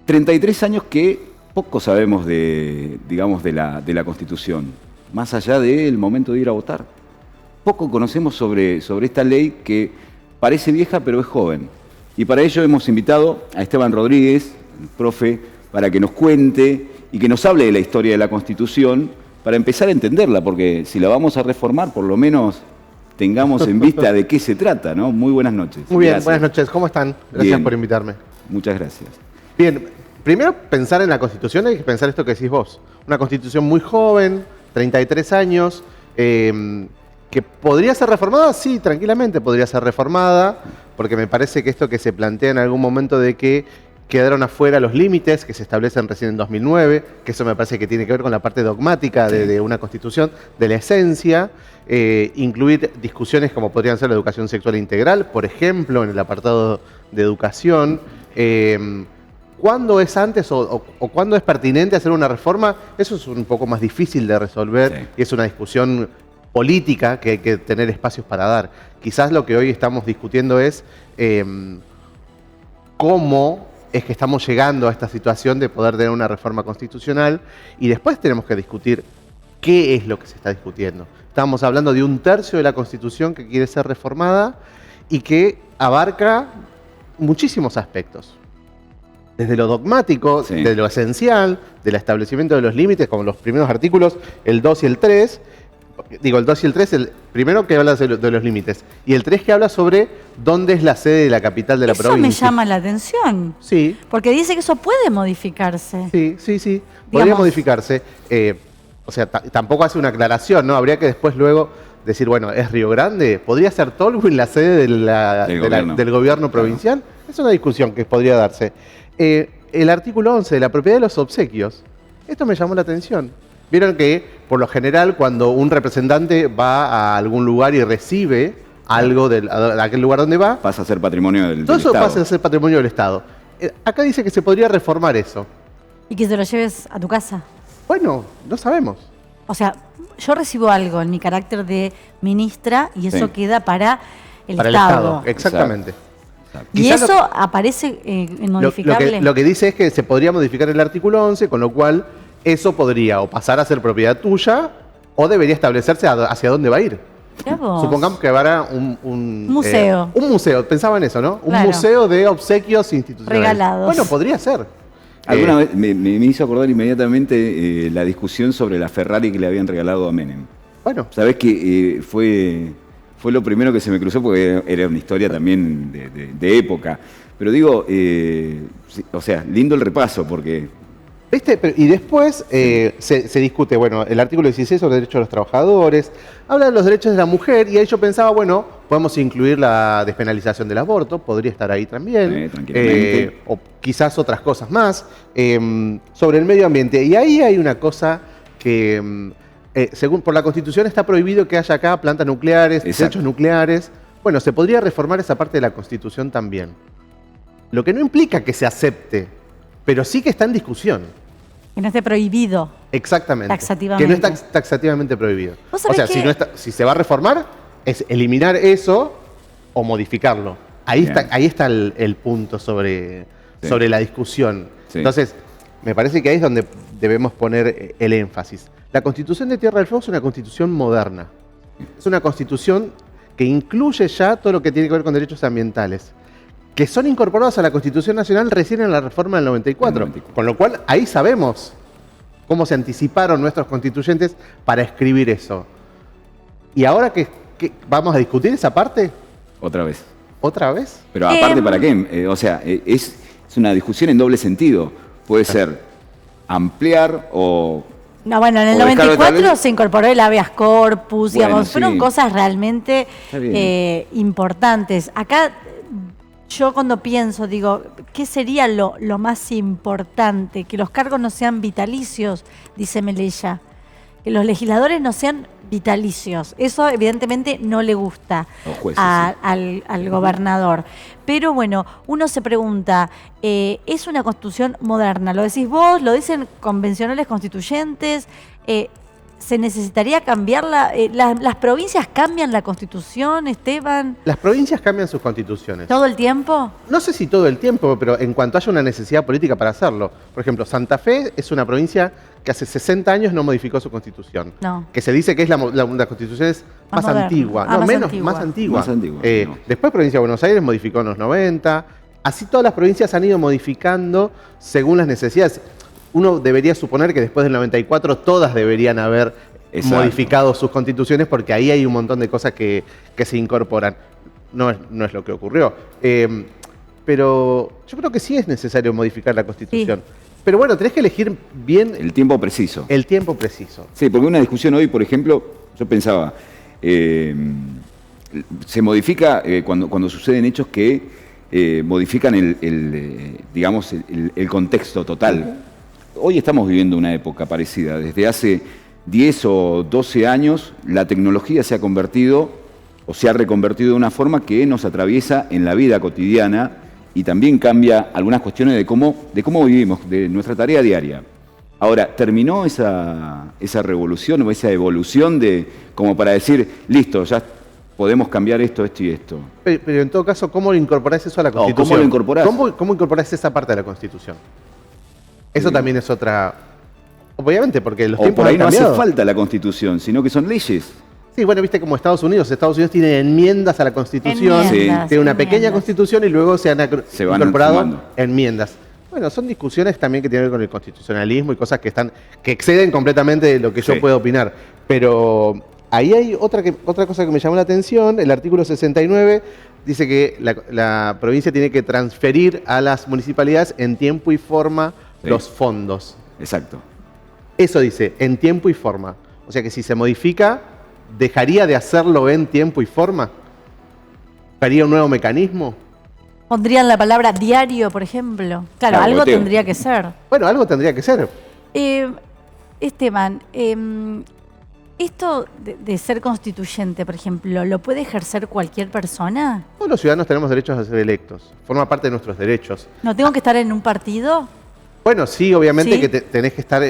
33 años que poco sabemos digamos, de la Constitución, más allá del momento de ir a votar. Poco conocemos sobre esta ley que parece vieja pero es joven. Y para ello hemos invitado a Esteban Rodríguez, el profe, para que nos cuente y que nos hable de la historia de la Constitución, para empezar a entenderla, porque si la vamos a reformar, por lo menos tengamos en vista de qué se trata, ¿no? Muy buenas noches. Muy bien, gracias. buenas noches. ¿Cómo están? Gracias Bien. por invitarme. Muchas gracias. Bien, primero pensar en la Constitución, hay que pensar esto que decís vos. Una Constitución muy joven, 33 años, que podría ser reformada, sí, tranquilamente podría ser reformada, porque me parece que esto que se plantea en algún momento de que quedaron afuera los límites que se establecen recién en 2009, que eso me parece que tiene que ver con la parte dogmática de una Constitución, de la esencia, incluir discusiones como podrían ser la educación sexual integral, por ejemplo, en el apartado de educación. ¿Cuándo es antes o cuándo es pertinente hacer una reforma? Eso es un poco más difícil de resolver, sí. Y es una discusión política que hay que tener espacios para dar. Quizás lo que hoy estamos discutiendo es cómo es que estamos llegando a esta situación de poder tener una reforma constitucional y después tenemos que discutir qué es lo que se está discutiendo. Estamos hablando de 1/3 de la Constitución que quiere ser reformada y que abarca muchísimos aspectos. Desde lo dogmático, sí, de lo esencial, del establecimiento de los límites, como los primeros artículos, el 2 y el 3. Digo, el 2 y el 3, el primero que habla de los límites, y el 3 que habla sobre dónde es la sede de la capital de la provincia. Eso me llama la atención. Sí. Porque dice que eso puede modificarse. Sí. Podría modificarse. O sea, tampoco hace una aclaración, ¿no? Habría que después luego decir, bueno, ¿es Río Grande? ¿Podría ser Tolwyn la sede del gobierno provincial? Claro. Es una discusión que podría darse. El artículo 11 de la propiedad de los obsequios. Esto me llamó la atención. Vieron que, por lo general, cuando un representante va a algún lugar y recibe algo de aquel lugar donde va, pasa a ser patrimonio del Estado. Todo eso pasa a ser patrimonio del Estado. Acá dice que se podría reformar eso. ¿Y que te lo lleves a tu casa? Bueno, no sabemos. O sea, yo recibo algo en mi carácter de ministra y eso queda para el Estado. El Estado, exactamente. Exacto. ¿Y eso aparece en modificable? Lo que dice es que se podría modificar el artículo 11, con lo cual eso podría o pasar a ser propiedad tuya o debería establecerse hacia dónde va a ir. Supongamos que habrá un museo. Un museo, pensaba en eso, ¿no? Claro. Un museo de obsequios institucionales. Regalados. Bueno, podría ser. Alguna vez me hizo acordar inmediatamente la discusión sobre la Ferrari que le habían regalado a Menem. Bueno. Sabés que fue lo primero que se me cruzó porque era una historia también de época. Pero digo, o sea, lindo el repaso porque... ¿Viste? Y después se discute, bueno, el artículo 16 sobre derechos de los trabajadores, habla de los derechos de la mujer y ahí yo pensaba, bueno, podemos incluir la despenalización del aborto, podría estar ahí también, tranquilamente. O quizás otras cosas más, sobre el medio ambiente. Y ahí hay una cosa que, según por la Constitución, está prohibido que haya acá plantas nucleares, desechos nucleares. Bueno, se podría reformar esa parte de la Constitución también. Lo que no implica que se acepte, pero sí que está en discusión. Que no esté prohibido. Exactamente. Taxativamente. Que no está taxativamente prohibido. O sea, si se va a reformar, es eliminar eso o modificarlo. Ahí está el punto sobre la discusión. Sí. Entonces, me parece que ahí es donde debemos poner el énfasis. La Constitución de Tierra del Fuego es una Constitución moderna. Es una Constitución que incluye ya todo lo que tiene que ver con derechos ambientales, que son incorporados a la Constitución Nacional recién en la reforma del 94. Con lo cual, ahí sabemos cómo se anticiparon nuestros constituyentes para escribir eso. ¿Y ahora que vamos a discutir esa parte? Otra vez. ¿Otra vez? Pero aparte, ¿para qué? O sea, es una discusión en doble sentido. Puede ser ampliar o... No, bueno, en el 94 se incorporó el habeas corpus, digamos, fueron cosas realmente importantes. Acá... Yo cuando pienso, digo, ¿qué sería lo más importante? Que los cargos no sean vitalicios, dice Melella. Que los legisladores no sean vitalicios. Eso evidentemente no le gusta al gobernador. Pero bueno, uno se pregunta, ¿es una constitución moderna? Lo decís vos, lo dicen convencionales constituyentes. ¿se necesitaría cambiarla? ¿Las provincias cambian la Constitución, Esteban, Las provincias cambian sus constituciones. todo el tiempo? No sé si todo el tiempo, pero en cuanto haya una necesidad política para hacerlo. Por ejemplo, Santa Fe es una provincia que hace 60 años no modificó su constitución. No. Que se dice que es la constitución es Más más moderna. antigua. Ah, No, más menos, antigua. más antigua. Más antigua, no. Después Provincia de Buenos Aires modificó en los 90. Así todas las provincias han ido modificando según las necesidades. Uno debería suponer que después del 94 todas deberían haber Exacto. modificado sus constituciones porque ahí hay un montón de cosas que se incorporan. No es lo que ocurrió. Pero yo creo que sí es necesario modificar la Constitución. Pero bueno, tenés que elegir bien El tiempo preciso. el tiempo preciso. Sí, porque una discusión hoy, por ejemplo, yo pensaba, se modifica cuando suceden hechos que modifican digamos, el contexto total. Hoy estamos viviendo una época parecida. Desde hace 10 o 12 años, la tecnología se ha convertido o se ha reconvertido de una forma que nos atraviesa en la vida cotidiana y también cambia algunas cuestiones de cómo vivimos, de nuestra tarea diaria. Ahora, ¿terminó esa revolución o esa evolución como para decir, listo, ya podemos cambiar esto y esto? Pero en todo caso, ¿cómo incorporás eso a la ¿cómo Constitución? lo incorporás? ¿Cómo incorporás esa parte de la Constitución? Eso también es otra... Obviamente, porque los O tiempos por ahí han no hace cambiado. falta la Constitución, sino que son leyes. Sí, bueno, viste como Estados Unidos. Estados Unidos tiene enmiendas a la Constitución. Enmiendas, Tiene una pequeña enmiendas. Constitución y luego se han van incorporado sumando. enmiendas. Bueno, son discusiones también que tienen que ver con el constitucionalismo y cosas que exceden completamente de lo que yo Sí. puedo opinar. Pero ahí hay otra cosa que me llamó la atención. El artículo 69 dice que la provincia tiene que transferir a las municipalidades en tiempo y forma Sí. los fondos. Exacto. Eso dice, en tiempo y forma. O sea que si se modifica, ¿dejaría de hacerlo en tiempo y forma? ¿Haría un nuevo mecanismo? ¿Pondrían la palabra diario, por ejemplo? Claro, Claro, algo boteo. tendría que ser. Bueno, algo tendría que ser. Esteban, esto de ser constituyente, por ejemplo, ¿lo puede ejercer cualquier persona? Todos los ciudadanos tenemos derechos a ser electos. Forma parte de nuestros derechos. ¿No tengo que estar en un partido? Bueno, sí, obviamente ¿Sí? que tenés que estar,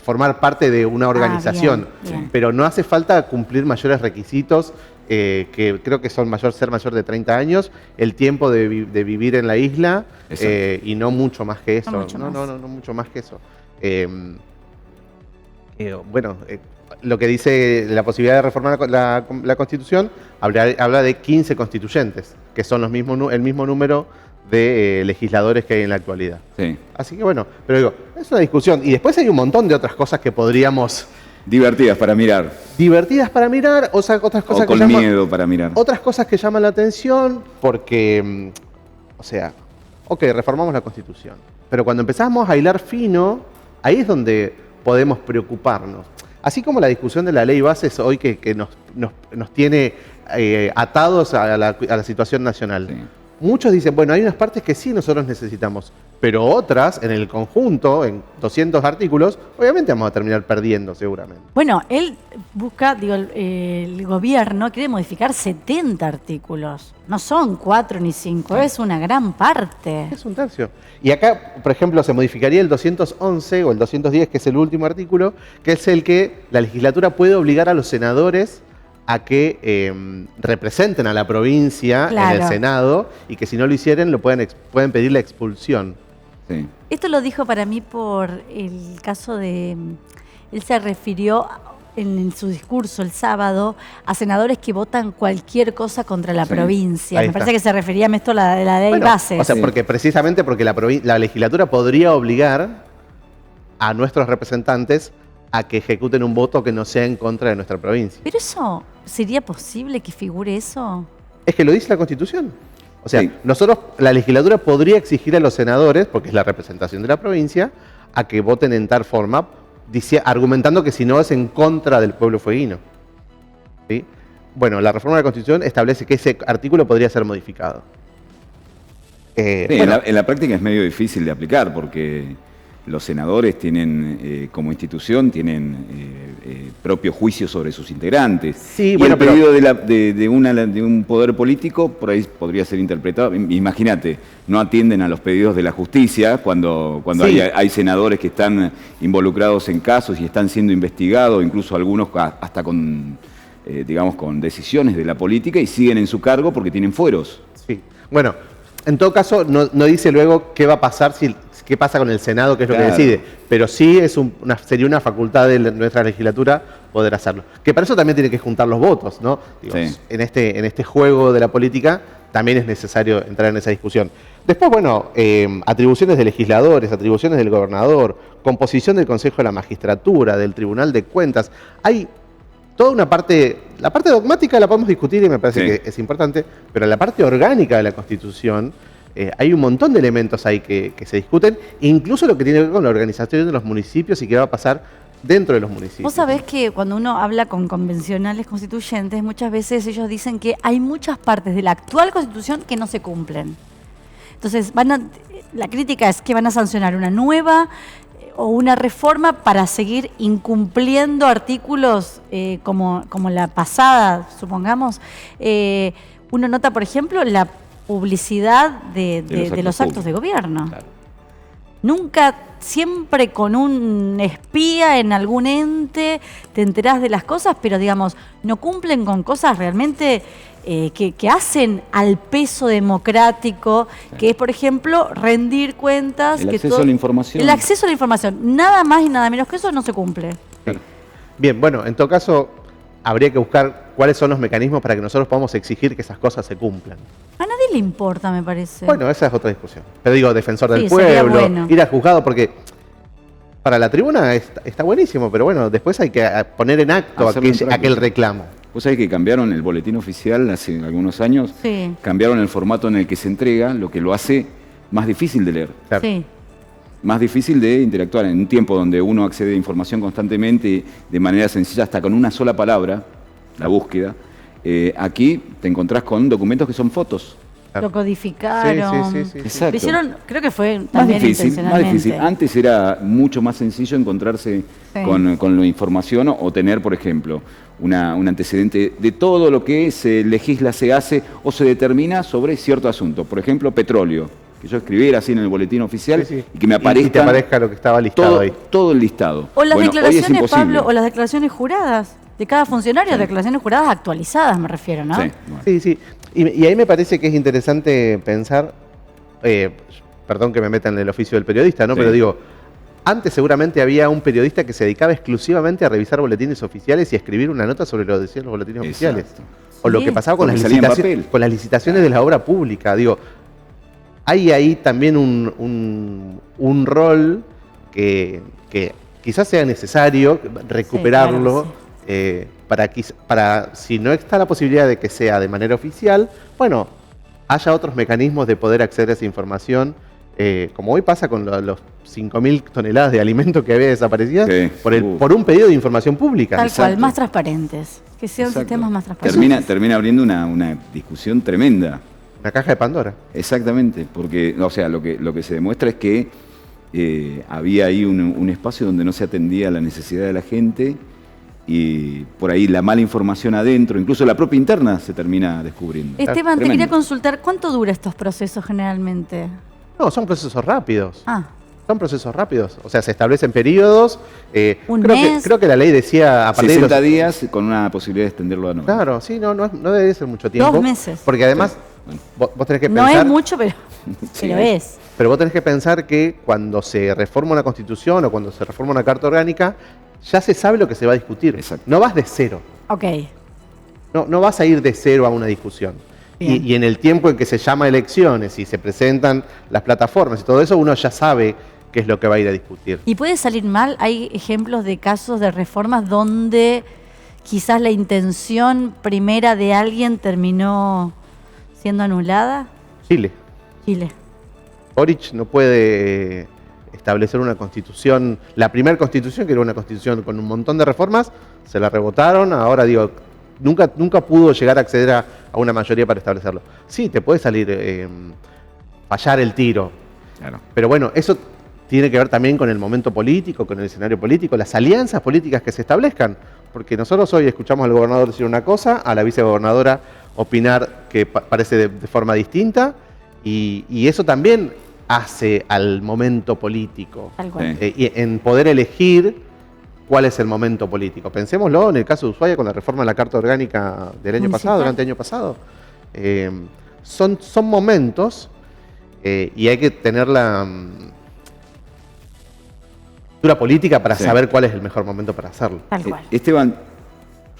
formar parte de una organización, bien, bien. pero no hace falta cumplir mayores requisitos, que creo que son ser mayor de 30 años, el tiempo de vivir en la isla, Exacto. y no mucho más que eso. No mucho más. No mucho más que eso. Bueno, lo que dice la posibilidad de reformar la Constitución habla de 15 constituyentes, que son el mismo número de legisladores que hay en la actualidad. Sí. Así que bueno, pero digo, es una discusión. Y después hay un montón de otras cosas que podríamos... Divertidas para mirar. divertidas para mirar, otras cosas O que con llaman... miedo para mirar. Otras cosas que llaman la atención porque, o sea, ok, reformamos la Constitución, pero cuando empezamos a hilar fino, ahí es donde podemos preocuparnos. Así como la discusión de la ley bases hoy que nos tiene atados a la situación nacional. Sí. Muchos dicen, bueno, hay unas partes que sí nosotros necesitamos, pero otras, en el conjunto, en 200 artículos, obviamente vamos a terminar perdiendo seguramente. Bueno, él busca, el gobierno quiere modificar 70 artículos. No son 4 ni 5, es una gran parte. Es un tercio. Y acá, por ejemplo, se modificaría el 211 o el 210, que es el último artículo, que es el que la legislatura puede obligar a los senadores a que representen a la provincia en Claro. el Senado y que si no lo hicieran pueden pedir la expulsión. Sí. Esto lo dijo para mí por el caso de... Él se refirió en su discurso el sábado a senadores que votan cualquier cosa contra la Sí, provincia. ahí Me está. parece que se refería a esto de la ley Bueno, base. o sea, Sí. precisamente porque la legislatura podría obligar a nuestros representantes a que ejecuten un voto que no sea en contra de nuestra provincia. Pero eso, ¿sería posible que figure eso? Es que lo dice la Constitución. O sea, Sí. la legislatura podría exigir a los senadores, porque es la representación de la provincia, a que voten en tal forma, argumentando que si no es en contra del pueblo fueguino. ¿Sí? Bueno, la reforma de la Constitución establece que ese artículo podría ser modificado. Sí, Bueno, en la práctica es medio difícil de aplicar porque Los senadores tienen, como institución, tienen propio juicio sobre sus integrantes. Sí, y bueno, el pedido de un poder político por ahí podría ser interpretado. Imagínate, no atienden a los pedidos de la justicia cuando Sí. hay senadores que están involucrados en casos y están siendo investigados, incluso algunos hasta con, digamos, con decisiones de la política y siguen en su cargo porque tienen fueros. Sí. Bueno, en todo caso, no dice luego qué va a pasar, qué pasa con el Senado, qué es lo que Claro. decide. Pero sí sería una facultad de nuestra legislatura poder hacerlo. Que para eso también tiene que juntar los votos, ¿no? Digo, Sí. en este juego de la política también es necesario entrar en esa discusión. Después, bueno, atribuciones de legisladores, atribuciones del gobernador, composición del Consejo de la Magistratura, del Tribunal de Cuentas. Hay toda una parte, la parte dogmática la podemos discutir y me parece Sí. que es importante, pero en la parte orgánica de la Constitución hay un montón de elementos ahí que se discuten, incluso lo que tiene que ver con la organización de los municipios y qué va a pasar dentro de los municipios. Vos sabés que cuando uno habla con convencionales constituyentes, muchas veces ellos dicen que hay muchas partes de la actual Constitución que no se cumplen. Entonces, la crítica es que van a sancionar una nueva o una reforma para seguir incumpliendo artículos como la pasada, supongamos. Uno nota, por ejemplo, la publicidad de los actos de gobierno. Claro. Nunca, siempre con un espía en algún ente, te enterás de las cosas, pero digamos, no cumplen con cosas realmente que hacen al peso democrático, que es, por ejemplo, rendir cuentas. El que acceso a la información. El acceso a la información. Nada más y nada menos que eso no se cumple. Sí. Bien, bueno, en todo caso, habría que buscar cuáles son los mecanismos para que nosotros podamos exigir que esas cosas se cumplan. A nadie le importa, me parece. Bueno, esa es otra discusión. Pero digo, defensor del Sí, sería pueblo, bueno. ir al juzgado, porque para la tribuna está buenísimo, pero bueno, después hay que poner en acto Hacerlo en práctica. aquel reclamo. Vos sabés que cambiaron el boletín oficial hace algunos años, Sí. cambiaron el formato en el que se entrega, lo que lo hace más difícil de leer, Claro. Sí. más difícil de interactuar. En un tiempo donde uno accede a información constantemente, de manera sencilla, hasta con una sola palabra, la búsqueda, aquí te encontrás con documentos que son fotos. Claro. Lo codificaron. Sí. Exacto. Lo hicieron, creo que fue Más también difícil, más intencionalmente. difícil. Antes era mucho más sencillo encontrarse Sí. con la información o tener, por ejemplo, un antecedente de todo lo que se legisla, se hace o se determina sobre cierto asunto. Por ejemplo, petróleo. Que yo escribiera así en el boletín oficial Sí. y que me Y te aparezca aparezca lo que estaba listado ahí. todo el listado. O las Bueno, hoy es declaraciones, imposible. Pablo, o las declaraciones juradas de cada funcionario, Sí. declaraciones juradas actualizadas, me refiero, ¿no? Sí, bueno. Sí. Y ahí me parece que es interesante pensar, perdón que me meta en el oficio del periodista, ¿no? Sí. Pero digo, antes seguramente había un periodista que se dedicaba exclusivamente a revisar boletines oficiales y a escribir una nota sobre lo que decían los boletines oficiales. Exacto. O lo Sí. que pasaba con Porque las, salía en papel. con las licitaciones de la obra pública. Digo, hay ahí también un rol que quizás sea necesario recuperarlo. Sí, claro que Para si no está la posibilidad de que sea de manera oficial, bueno, haya otros mecanismos de poder acceder a esa información, como hoy pasa con los 5.000 toneladas de alimentos que había desaparecidas Sí. por un pedido de información pública. Tal cual, Exacto. más transparentes. Que sean Exacto. sistemas más transparentes. Termina abriendo una discusión tremenda. Una caja de Pandora. Exactamente, porque, o sea, lo que se demuestra es que había ahí un espacio donde no se atendía a la necesidad de la gente y por ahí la mala información adentro, incluso la propia interna se termina descubriendo. Esteban, te Tremendo. quería consultar, ¿cuánto dura estos procesos generalmente? No, son procesos rápidos. Ah, Son procesos rápidos. O sea, se establecen periodos. Un creo mes. creo que la ley decía a partir de 60 los... días con una posibilidad de extenderlo a 90. Claro, sí, no debe ser mucho tiempo. 2 meses. Porque además, Bueno. vos tenés que no pensar... es mucho, pero Sí. es. Pero vos tenés que pensar que cuando se reforma una constitución o cuando se reforma una carta orgánica, ya se sabe lo que se va a discutir. Exacto. No vas de cero. Ok. No vas a ir de cero a una discusión. Bien. Y en el tiempo en que se llama elecciones y se presentan las plataformas y todo eso, uno ya sabe qué es lo que va a ir a discutir. ¿Y puede salir mal? ¿Hay ejemplos de casos de reformas donde quizás la intención primera de alguien terminó siendo anulada? Chile. Chile. Boric no puede establecer una constitución, la primera constitución, que era una constitución con un montón de reformas, se la rebotaron, ahora digo, nunca pudo llegar a acceder a una mayoría para establecerlo. Sí, te puede salir, fallar el tiro, Claro. pero bueno, eso tiene que ver también con el momento político, con el escenario político, las alianzas políticas que se establezcan. Porque nosotros hoy escuchamos al gobernador decir una cosa, a la vicegobernadora opinar que parece de forma distinta, y eso también hace al momento político. Tal cual. Y en poder elegir cuál es el momento político. Pensémoslo en el caso de Ushuaia con la reforma de la Carta Orgánica del año pasado, del año pasado. Son momentos y hay que tener la cultura política para saber cuál es el mejor momento para hacerlo. Tal cual. Esteban,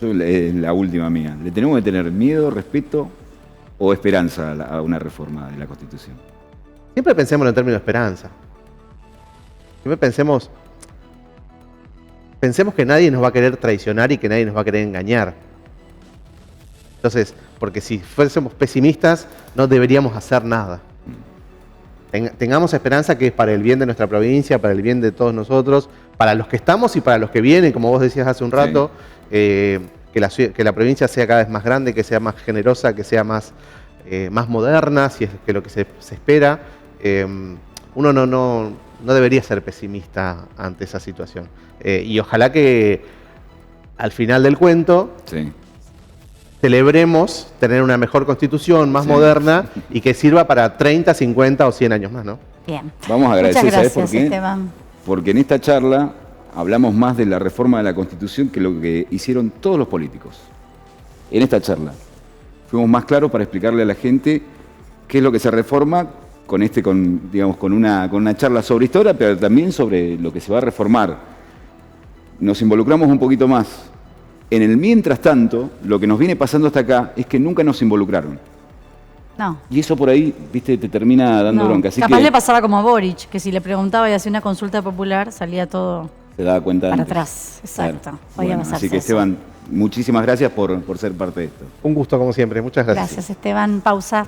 la última mía. ¿Le tenemos que tener miedo, respeto o esperanza a una reforma de la Constitución? Siempre pensemos en términos de esperanza. Siempre pensemos que nadie nos va a querer traicionar y que nadie nos va a querer engañar. Entonces, porque si fuésemos pesimistas, no deberíamos hacer nada. Tengamos esperanza que es para el bien de nuestra provincia, para el bien de todos nosotros, para los que estamos y para los que vienen, como vos decías hace un rato, que la provincia sea cada vez más grande, que sea más generosa, que sea más moderna, si es que lo que se espera. Uno no debería ser pesimista ante esa situación. Y ojalá que al final del cuento celebremos tener una mejor constitución, más moderna, y que sirva para 30, 50 o 100 años más, ¿no? Bien. Vamos a agradecer, Muchas gracias, ¿sabes por qué? Esteban. Porque en esta charla hablamos más de la reforma de la Constitución que lo que hicieron todos los políticos. En esta charla fuimos más claros para explicarle a la gente qué es lo que se reforma con una charla sobre historia, pero también sobre lo que se va a reformar. Nos involucramos un poquito más. En el mientras tanto, lo que nos viene pasando hasta acá es que nunca nos involucraron. No. Y eso por ahí, viste, te termina dando bronca. Así Capaz que le pasaba como a Boric, que si le preguntaba y hacía una consulta popular, salía todo se daba cuenta para antes. atrás. Exacto. Claro. Podía Bueno, pasarse así que eso. Esteban, muchísimas gracias por ser parte de esto. Un gusto como siempre. Muchas gracias. Gracias, Esteban. Pausa.